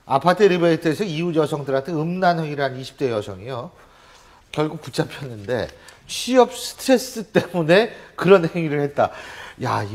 아파트 엘리베이터에서 이웃 여성들한테 음란행위를 한 20대 여성이요. 결국 붙잡혔는데 취업 스트레스 때문에 그런 행위를 했다. 야,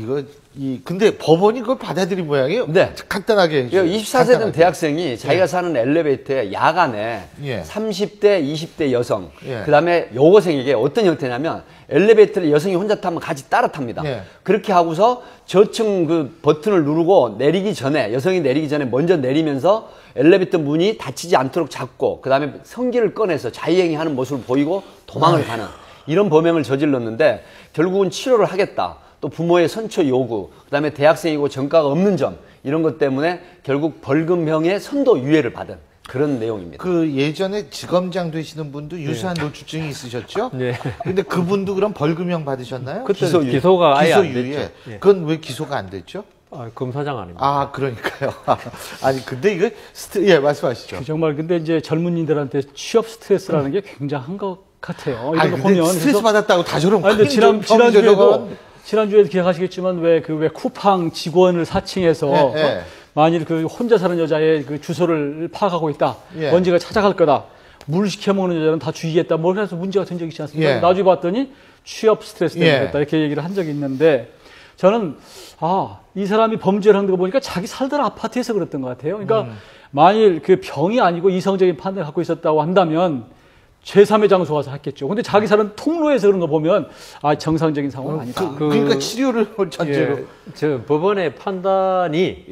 근데 법원이 그걸 받아들인 모양이에요? 네. 간단하게. 24세 된 대학생이 자기가 사는 엘리베이터에 야간에 30대, 20대 여성, 그 다음에 여고생에게 어떤 형태냐면 엘리베이터를 여성이 혼자 타면 같이 따라 탑니다. 그렇게 하고서 저층 그 버튼을 누르고 내리기 전에, 여성이 내리기 전에 먼저 내리면서 엘리베이터 문이 닫히지 않도록 잡고 그 다음에 성기를 꺼내서 자유행위하는 모습을 보이고 도망을 가는 이런 범행을 저질렀는데 결국은 치료를 하겠다. 또 부모의 선처 요구, 그 다음에 대학생이고 전과가 없는 점 이런 것 때문에 결국 벌금형의 선도 유예를 받은 그런 내용입니다. 그 예전에 지검장 되시는 분도 유사한 노출증이 있으셨죠? 네. 근데 그분도 그럼 벌금형 받으셨나요? 기소가 아예 안 됐죠. 그건 왜 기소가 안 됐죠? 검사장 아닙니까? 아, 그러니까요. 아니, 근데 이거 말씀하시죠. 정말 근데 이제 젊은이들한테 취업 스트레스라는 게 굉장한 것 같아요. 아니, 근데 보면 스트레스 받았다고 다 저런 근데 지난주에 기억하시겠지만 왜 쿠팡 직원을 사칭해서 만일 그 혼자 사는 여자의 그 주소를 파악하고 있다. 언제가 찾아갈 거다. 물 시켜 먹는 여자는 다 죽이겠다. 뭐 해서 문제가 된 적이 있지 않습니까? 나중에 봤더니 취업 스트레스 때문에 그랬다. 이렇게 얘기를 한 적이 있는데 저는 이 사람이 범죄를 한 거 보니까 자기 살던 아파트에서 그랬던 것 같아요. 그러니까 만일 그 병이 아니고 이성적인 판단을 갖고 있었다고 한다면 제3의 장소 가서 했겠죠. 근데 자기 사는 통로에서 그런 거 보면 정상적인 상황은 아니다. 그러니까 치료를 전제로. 저 법원의 판단이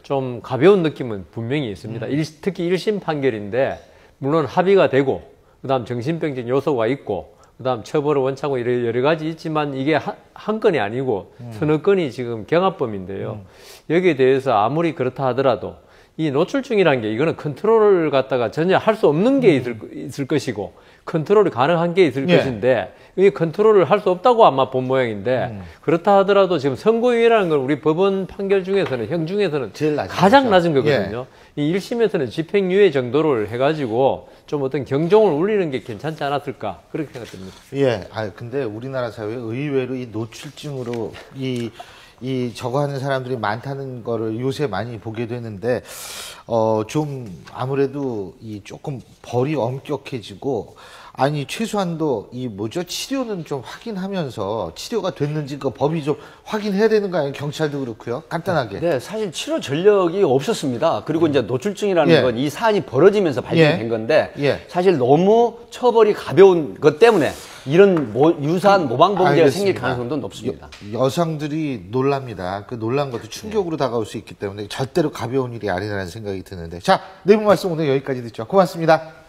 좀 가벼운 느낌은 분명히 있습니다. 특히 1심 판결인데 물론 합의가 되고 그다음 정신병적 요소가 있고 그다음 처벌의 원칙하고 여러 가지 있지만 이게 한 건이 아니고 서너 건이 지금 경합범인데요. 여기에 대해서 아무리 그렇다 하더라도 이 노출증이라는 게 이거는 컨트롤을 갖다가 전혀 할 수 없는 게 있을 것이고 컨트롤이 가능한 게 있을 것인데 이 컨트롤을 할 수 없다고 아마 본 모양인데 그렇다 하더라도 지금 선고유예라는 건 우리 법원 판결 중에서는 형 중에서는 제일 가장 낮은 거거든요. 이 1심에서는 집행유예 정도를 해가지고 좀 어떤 경종을 울리는 게 괜찮지 않았을까 그렇게 생각됩니다. 근데 우리나라 사회에 의외로 이 노출증으로 저거 하는 사람들이 많다는 거를 요새 많이 보게 되는데, 좀 아무래도 조금 벌이 엄격해지고, 최소한도 치료는 좀 확인하면서 치료가 됐는지 그 법이 좀 확인해야 되는 거 아니에요? 경찰도 그렇고요. 간단하게. 네, 사실 치료 전력이 없었습니다. 그리고 이제 노출증이라는 건 이 사안이 벌어지면서 발견된 건데 사실 너무 처벌이 가벼운 것 때문에 이런 유사한 모방 범죄가 생길 가능성도 높습니다. 여성들이 놀랍니다. 그 놀란 것도 충격으로 다가올 수 있기 때문에 절대로 가벼운 일이 아니라는 생각이 드는데. 자, 내부 말씀 오늘 여기까지 듣죠. 고맙습니다.